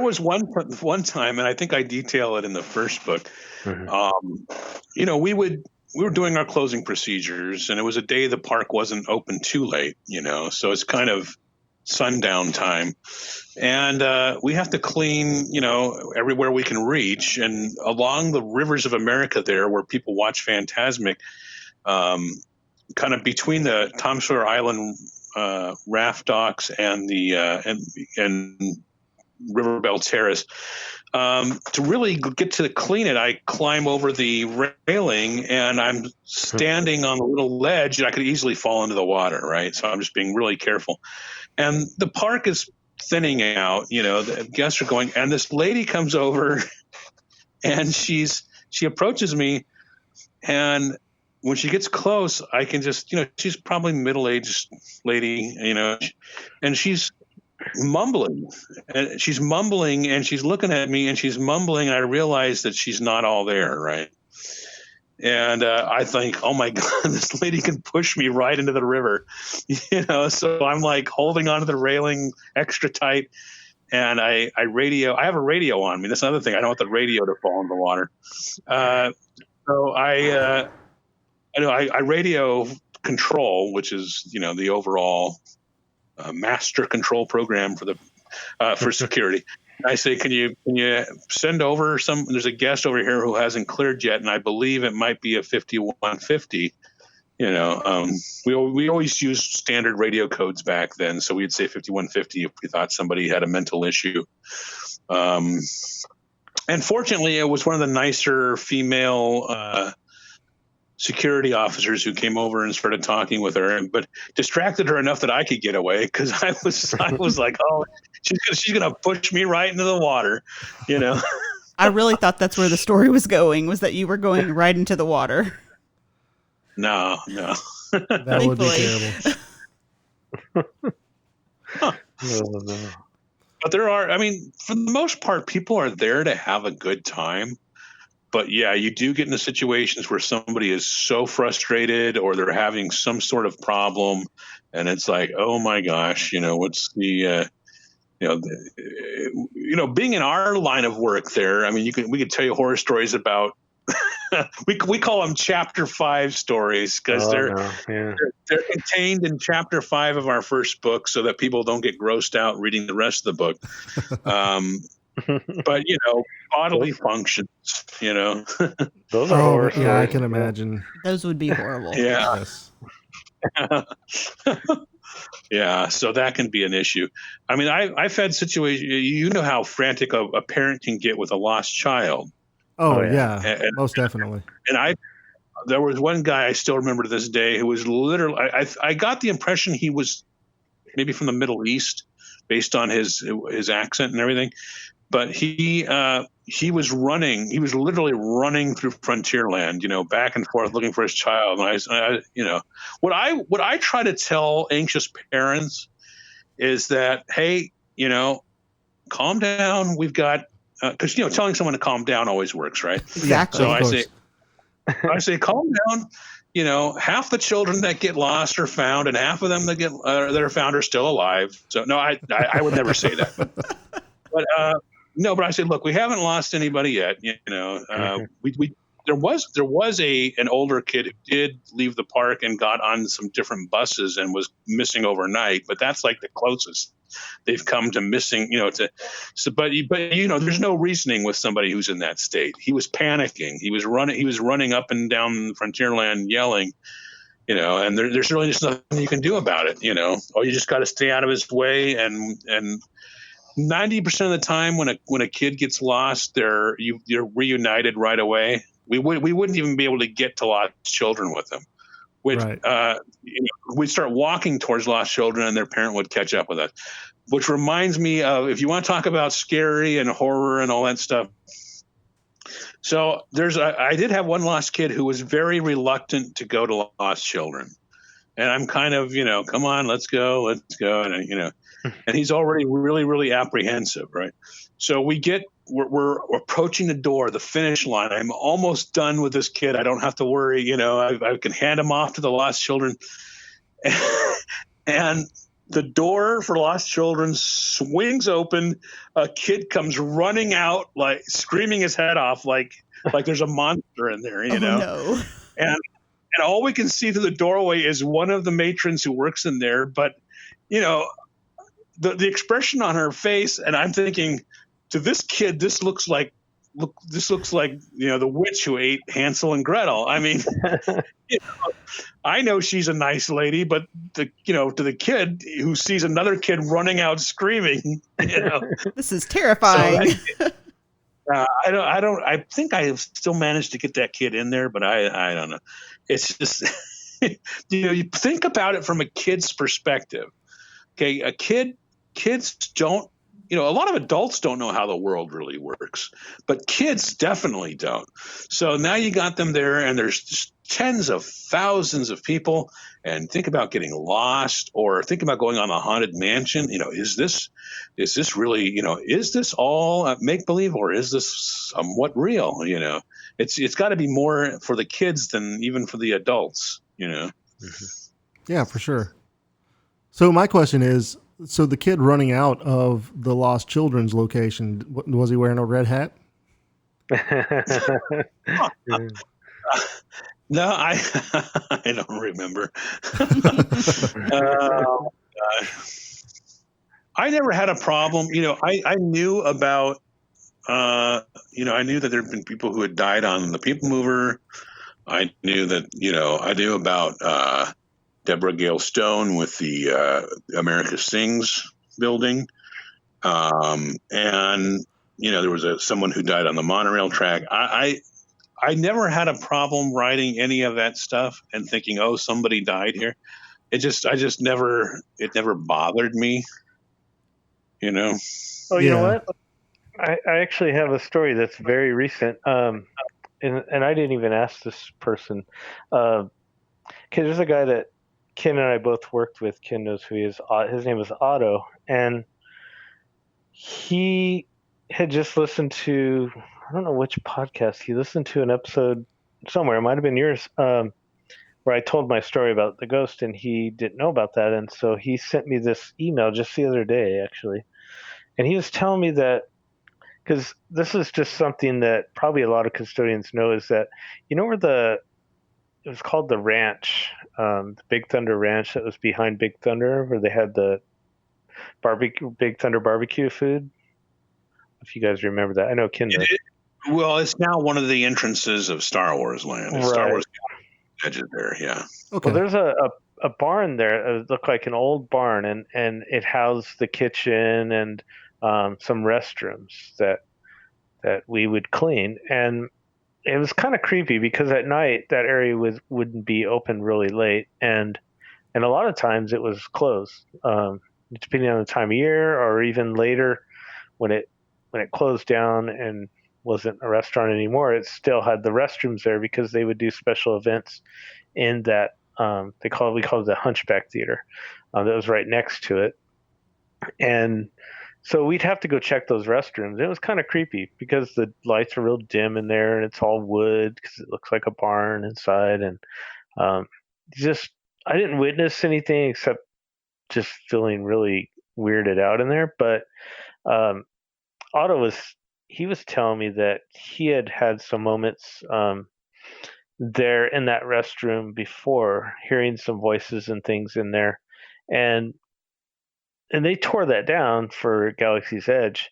was one time, and I think I detail it in the first book. We were doing our closing procedures, and it was a day the park wasn't open too late, so it's kind of sundown time, and we have to clean, everywhere we can reach, and along the rivers of America there, where people watch Phantasmic, kind of between the Tom Sawyer Island raft docks and the and Riverbell Terrace. To really get to clean it, I climb over the railing, and I'm standing on a little ledge, and I could easily fall into the water, right? So I'm just being really careful. And the park is thinning out, the guests are going, and this lady comes over, and she approaches me, and when she gets close, I can just, she's probably middle-aged lady, and she's mumbling, and she's looking at me, and she's mumbling, and I realize that she's not all there, right? And I think, oh my God, this lady can push me right into the river, so I'm like holding onto the railing extra tight, and I have a radio on me. That's another thing. I don't want the radio to fall in the water. So I radio control, which is, the overall master control program for security. I say, can you send over there's a guest over here who hasn't cleared yet, and I believe it might be a 5150. We always use standard radio codes back then, so we'd say 5150 if we thought somebody had a mental issue. And fortunately, it was one of the nicer female security officers who came over and started talking with her, but distracted her enough that I could get away, because I was like, oh, she's gonna push me right into the water, I really thought that's where the story was going, was that you were going right into the water. No. That would be Thankfully. terrible. No. But there are, I mean, for the most part, people are there to have a good time. But yeah, you do get into situations where somebody is so frustrated or they're having some sort of problem, and it's like, oh my gosh, what's the being in our line of work there. I mean, we could tell you horror stories about. we call them Chapter 5 stories because they're contained in Chapter 5 of our first book, so that people don't get grossed out reading the rest of the book. But bodily functions. Those are horror stories. Yeah, I can imagine. Those would be horrible. Yeah. Yes. Yeah, so that can be an issue. I mean, I've had situations. You know how frantic a parent can get with a lost child. Oh yeah, and, most definitely. And there was one guy I still remember to this day who was literally. I got the impression he was maybe from the Middle East, based on his accent and everything. But he was running. He was literally running through Frontierland, back and forth looking for his child. And what I try to tell anxious parents is that, hey, calm down. We've got because telling someone to calm down always works, right? Exactly. So I say, calm down. Half the children that get lost are found, and half of them that are found are still alive. So no, I would never say that. But no, but I said, look, we haven't lost anybody yet. There was an older kid who did leave the park and got on some different buses and was missing overnight, but that's like the closest they've come to missing. But there's no reasoning with somebody who's in that state. He was panicking. He was running up and down Frontierland yelling. And there's really just nothing you can do about it. Or you just got to stay out of his way and 90% of the time when a kid gets lost, you're reunited right away. We wouldn't even be able to get to lost children with them. Which right. We'd start walking towards lost children, and their parent would catch up with us. Which reminds me of, if you want to talk about scary and horror and all that stuff. So I did have one lost kid who was very reluctant to go to lost children, and I'm kind of come on, let's go, and and he's already really, really apprehensive, right? So we're approaching the door, the finish line. I'm almost done with this kid. I don't have to worry. I can hand him off to the lost children. And the door for lost children swings open. A kid comes running out, like screaming his head off, like there's a monster in there, No. And all we can see through the doorway is one of the matrons who works in there. But, the expression on her face, and I'm thinking, to this kid, this looks like the witch who ate Hansel and Gretel. I mean, I know she's a nice lady, but to the kid who sees another kid running out screaming, this is terrifying. So I think I have still managed to get that kid in there, but I don't know. It's just you think about it from a kid's perspective. Okay, kids don't. A lot of adults don't know how the world really works, but kids definitely don't. So now you got them there, and there's just tens of thousands of people, and think about getting lost, or think about going on a haunted mansion. Is this really, is this all make believe, or is this somewhat real? It's got to be more for the kids than even for the adults. Yeah, for sure. So my question is, so the kid running out of the lost children's location, was he wearing a red hat? No, I don't remember. I never had a problem. I knew about, I knew that there had been people who had died on the People Mover. I knew that, I knew about Deborah Gale Stone with the America Sings building. And, there was someone who died on the monorail track. I never had a problem writing any of that stuff and thinking, oh, somebody died here. It never bothered me, Oh, you know what? I actually have a story that's very recent. And I didn't even ask this person. Okay, there's a guy that Ken and I both worked with. Ken knows who he is. His name was Otto, and he had just listened to, I don't know which podcast. He listened to an episode somewhere. It might have been yours, where I told my story about the ghost, and he didn't know about that. And so he sent me this email just the other day, actually. And he was telling me that, because this is just something that probably a lot of custodians know, is that, where it was called the ranch, the Big Thunder Ranch that was behind Big Thunder, where they had the Big Thunder barbecue food. If you guys remember that, I know Ken does. Well, it's now one of the entrances of Star Wars Land. Right. Star Wars edges there, yeah. Okay. Well, there's a barn there. It looked like an old barn, and it housed the kitchen and some restrooms that we would clean. And it was kind of creepy because at night that area wouldn't be open really late, and a lot of times it was closed, depending on the time of year, or even later when it closed down and wasn't a restaurant anymore. It still had the restrooms there because they would do special events in that. We call it the Hunchback Theater, that was right next to it, and so we'd have to go check those restrooms. It was kind of creepy because the lights are real dim in there, and it's all wood because it looks like a barn inside. And just, I didn't witness anything except just feeling really weirded out in there. But Otto was telling me that he had some moments there in that restroom before, hearing some voices and things in there, and they tore that down for Galaxy's Edge.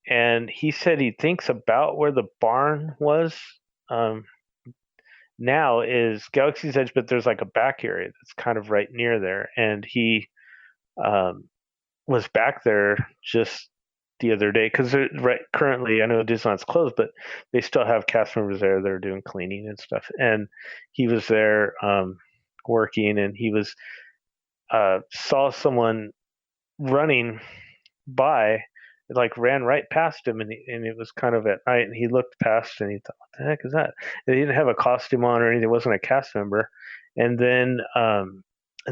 And he said he thinks about where the barn was now is Galaxy's Edge, but there's like a back area that's kind of right near there. And he was back there just the other day because currently, I know Disneyland's closed, but they still have cast members there that are doing cleaning and stuff. And he was there working, and he saw someone running by, like ran right past him, and it was kind of at night, and he looked past and he thought, what the heck is that? And he didn't have a costume on or anything. It wasn't a cast member. And then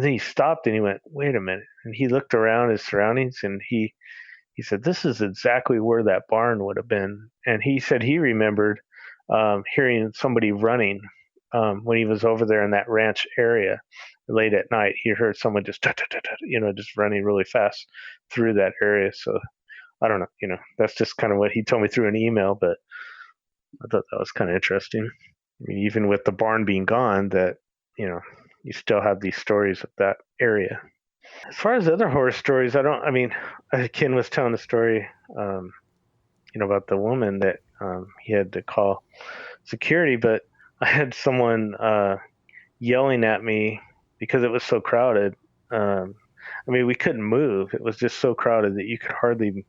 he stopped and he went, wait a minute. And he looked around his surroundings, and he said, this is exactly where that barn would have been. And he said he remembered hearing somebody running when he was over there in that ranch area late at night. He heard someone just just running really fast through that area. So I don't know, that's just kind of what he told me through an email, but I thought that was kind of interesting. I mean, even with the barn being gone, that you still have these stories of that area. As far as other horror stories, Ken was telling a story about the woman that he had to call security, but I had someone yelling at me because it was so crowded. We couldn't move. It was just so crowded that you could hardly,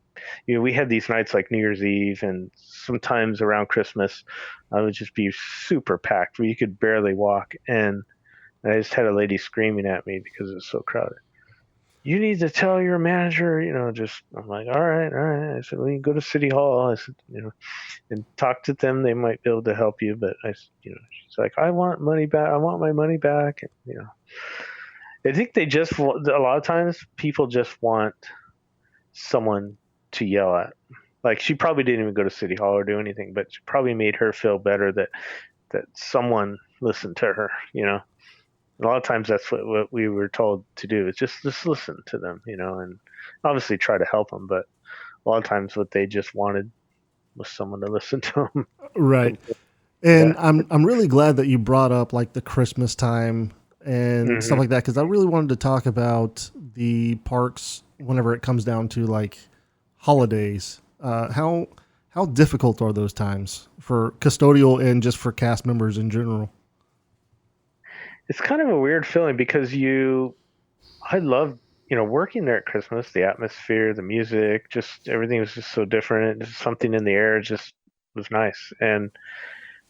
we had these nights like New Year's Eve and sometimes around Christmas, it would just be super packed where you could barely walk. And I just had a lady screaming at me because it was so crowded. You need to tell your manager, I'm like, all right. I said, well, you can go to City Hall. I said, and talk to them. They might be able to help you. But she's like, I want money back. I want my money back. And, I think a lot of times people just want someone to yell at. Like, she probably didn't even go to City Hall or do anything, but she probably made her feel better that someone listened to her, A lot of times that's what we were told to do, is just listen to them, and obviously try to help them. But a lot of times what they just wanted was someone to listen to them. Right. And yeah. I'm really glad that you brought up like the Christmas time and stuff like that, because I really wanted to talk about the parks whenever it comes down to like holidays. How difficult are those times for custodial and just for cast members in general? It's kind of a weird feeling because I love, working there at Christmas, the atmosphere, the music, just everything was just so different. Just something in the air just was nice.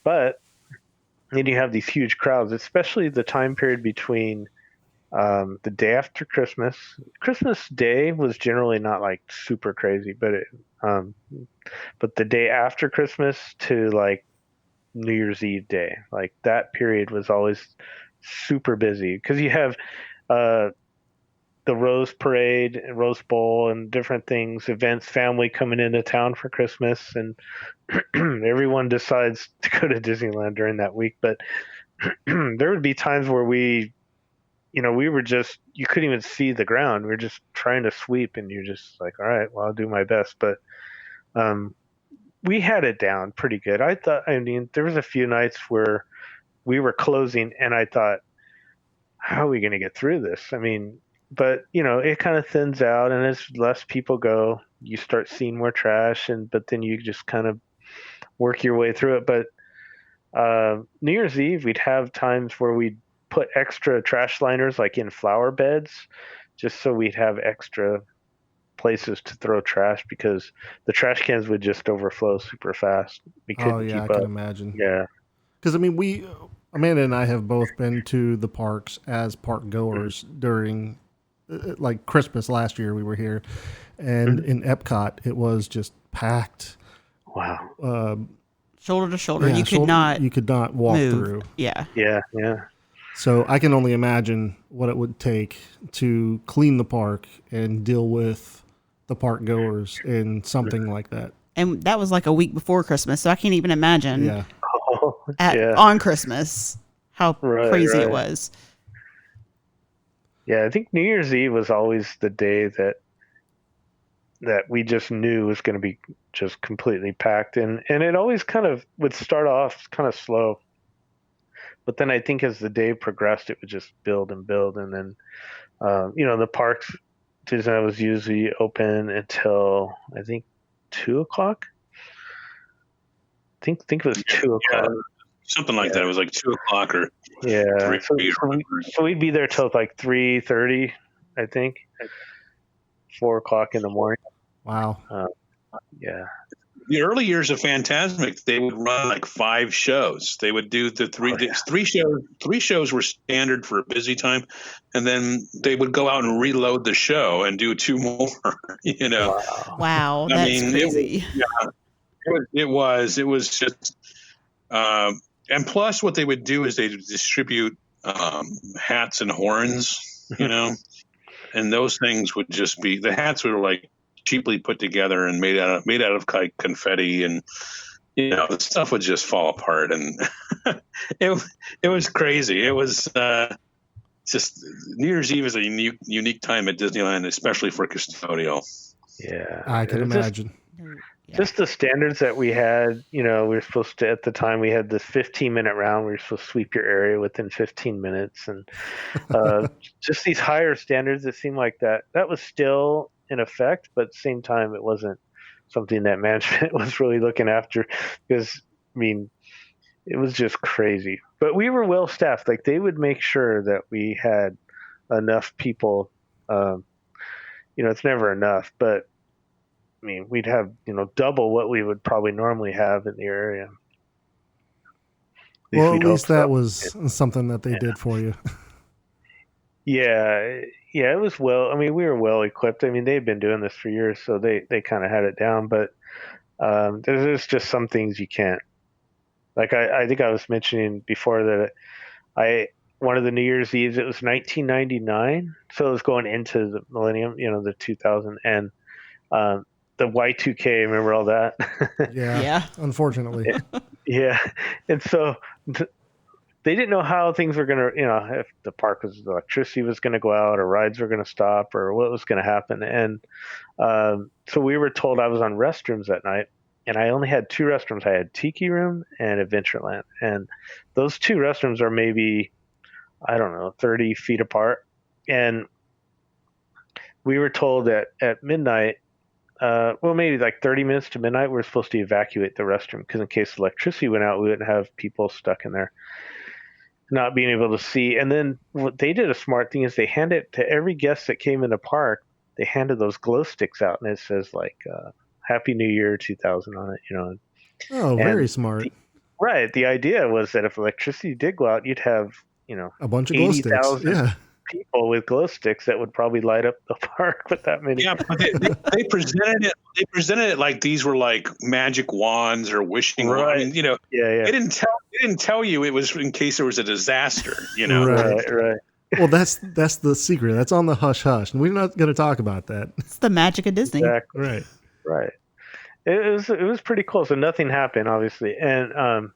But then you have these huge crowds, especially the time period between the day after Christmas. Christmas Day was generally not like super crazy, but the day after Christmas to like New Year's Eve day, like that period was always super busy because you have the Rose Parade and Rose Bowl and different things, events, family coming into town for Christmas, and everyone decides to go to Disneyland during that week. But there would be times where we were just, you couldn't even see the ground. We were just trying to sweep, and you're just like, all right, well, I'll do my best. But we had it down pretty good. There was a few nights where we were closing, and I thought, how are we going to get through this? But it kind of thins out, and as less people go, you start seeing more trash, but then you just kind of work your way through it. But New Year's Eve, we'd have times where we'd put extra trash liners like in flower beds, just so we'd have extra places to throw trash, because the trash cans would just overflow super fast. We couldn't keep up. I can imagine. Yeah. Because Amanda and I have both been to the parks as park goers during like Christmas last year. We were here, and in Epcot it was just packed. Wow. Shoulder to shoulder. Yeah, you could not walk move. through. Yeah. So I can only imagine what it would take to clean the park and deal with the park goers in something like that. And that was like a week before Christmas, so I can't even imagine on Christmas how crazy it was. Yeah, I think New Year's Eve was always the day that we just knew was going to be just completely packed. And it always kind of would start off kind of slow. But then I think as the day progressed, it would just build and build. And then, the parks, Disneyland was usually open until, I think, 2 o'clock. I think it was 2 o'clock. Something like that. It was like 2 o'clock or 3. So we'd be there till like 3:30, I think. 4 o'clock in the morning. Wow. Yeah. The early years of Fantasmic, they would run like 5 shows. They would do the three shows. 3 shows were standard for a busy time, and then they would go out and reload the show and do 2 more. Wow, that's crazy. It was just, and plus what they would do is they would distribute hats and horns, and those things would just be, the hats were like cheaply put together and made out of like confetti, and the stuff would just fall apart, and it was crazy. It was just, New Year's Eve is a unique time at Disneyland, especially for custodial. Yeah, I can imagine. Just the standards that we had, we were supposed to, at the time, we had this 15-minute round. We were supposed to sweep your area within 15 minutes. And just these higher standards, it seemed like that was still in effect, but at the same time, it wasn't something that management was really looking after, because, it was just crazy. But we were well staffed. Like, they would make sure that we had enough people. It's never enough, but we'd have, double what we would probably normally have in the area. Well, at least that was something that they did for you. Yeah, it was we were well equipped. They had been doing this for years, so they kind of had it down. But there's just some things you can't. Like I think I was mentioning before that one of the New Year's Eves, it was 1999, so it was going into the millennium, the 2000, and the Y2K, remember all that? Yeah. Unfortunately. Yeah. And so they didn't know how things were going to, if the electricity was going to go out or rides were going to stop or what was going to happen. And so we were told, I was on restrooms that night, and I only had 2 restrooms. I had Tiki Room and Adventureland. And those 2 restrooms are maybe, 30 feet apart. And we were told that at midnight, maybe like 30 minutes to midnight, we're supposed to evacuate the restroom, because in case electricity went out, we wouldn't have people stuck in there not being able to see. And then what they did, a smart thing, is they handed to every guest that came in the park, they handed those glow sticks out, and it says like Happy New Year 2000 on it, Oh, very smart. The idea was that if electricity did go out, you'd have, a bunch of glow sticks. Yeah. people with glow sticks that would probably light up the park with that many. Yeah, but they presented it. They presented it like these were like magic wands or wishing. Right. I mean, Yeah. They didn't tell you it was in case there was a disaster. Right. Well, that's the secret. That's on the hush hush, and we're not going to talk about that. It's the magic of Disney. Exactly. Right. It was pretty cool. So nothing happened, obviously, and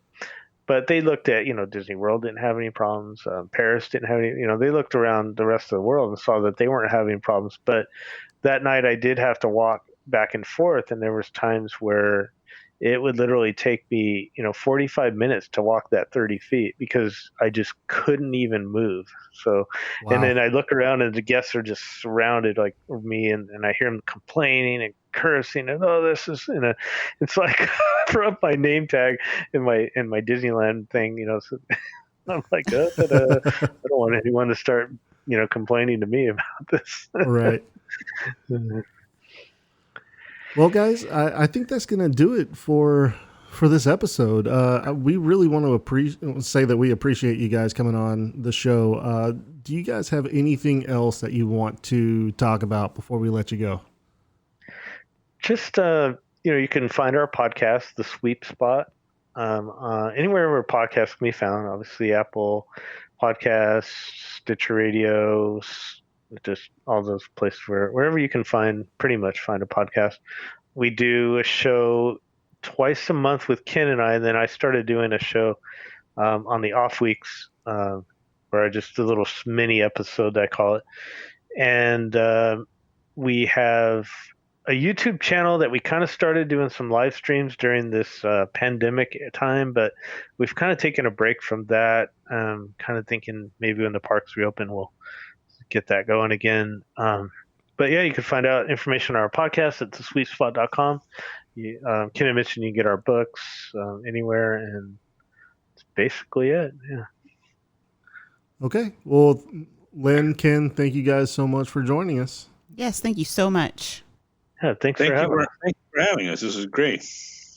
but they looked at Disney World didn't have any problems. Paris didn't have any. They looked around the rest of the world and saw that they weren't having problems. But that night, I did have to walk back and forth, and there was times where it would literally take me 45 minutes to walk that 30 feet because I just couldn't even move. So, wow. And then I look around and the guests are just surrounded like me, and I hear them complaining and cursing and this is it's like I throw up my name tag in my Disneyland thing, so I'm like, I don't want anyone to start complaining to me about this. Right. Well, guys, I think that's going to do it for this episode. We really want to say that we appreciate you guys coming on the show. Do you guys have anything else that you want to talk about before we let you go? Just, you can find our podcast, The Sweep Spot, anywhere where podcasts can be found. Obviously, Apple Podcasts, Stitcher Radio, just all those places wherever you can pretty much find a podcast. We do a show twice a month with Ken and I, and then I started doing a show on the off weeks where I just do a little mini episode, I call it. And we have a YouTube channel that we kind of started doing some live streams during this pandemic time, but we've kind of taken a break from that. Kind of thinking maybe when the parks reopen, we'll get that going again. But yeah, you can find out information on our podcast at thesweetspot.com. Ken mentioned you can get our books anywhere, and that's basically it. Yeah. Okay. Well, Lynn, Ken, thank you guys so much for joining us. Yes, thank you so much. Yeah, thank you for having us. This is great.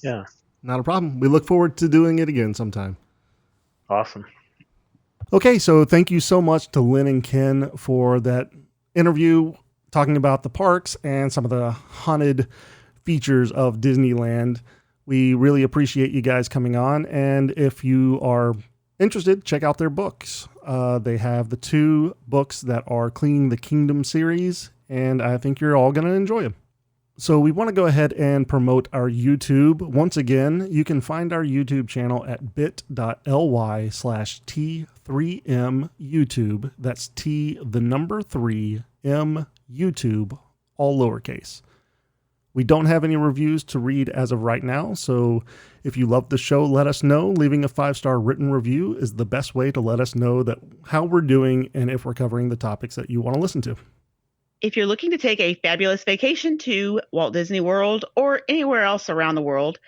Yeah. Not a problem. We look forward to doing it again sometime. Awesome. Okay, so thank you so much to Lynn and Ken for that interview talking about the parks and some of the haunted features of Disneyland. We really appreciate you guys coming on, and if you are interested, check out their books. They have the 2 books that are Cleaning the Kingdom series, and I think you're all going to enjoy them. So we want to go ahead and promote our YouTube. Once again, you can find our YouTube channel at bit.ly/T3M YouTube. That's T3M YouTube, all lowercase. We don't have any reviews to read as of right now, so if you love the show, let us know. Leaving a 5-star written review is the best way to let us know that how we're doing and if we're covering the topics that you want to listen to. If you're looking to take a fabulous vacation to Walt Disney World or anywhere else around the world,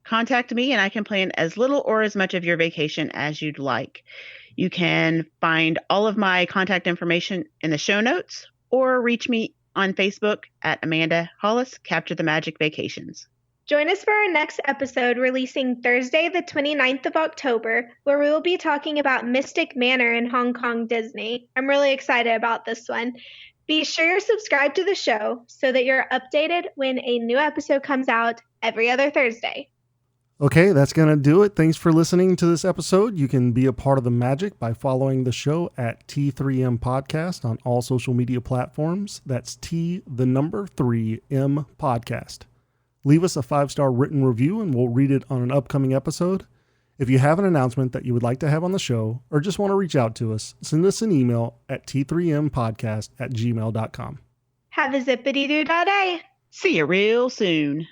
contact me and I can plan as little or as much of your vacation as you'd like. You can find all of my contact information in the show notes or reach me on Facebook at Amanda.hollis, Capture the Magic Vacations. Join us for our next episode releasing Thursday, the 29th of October, where we will be talking about Mystic Manor in Hong Kong Disney. I'm really excited about this one. Be sure you're subscribed to the show so that you're updated when a new episode comes out every other Thursday. Okay, that's going to do it. Thanks for listening to this episode. You can be a part of the magic by following the show at T3M Podcast on all social media platforms. That's T3M Podcast. Leave us a 5-star written review and we'll read it on an upcoming episode. If you have an announcement that you would like to have on the show or just want to reach out to us, send us an email at t3mpodcast@gmail.com. Have a zippity-doo-dah day. See you real soon.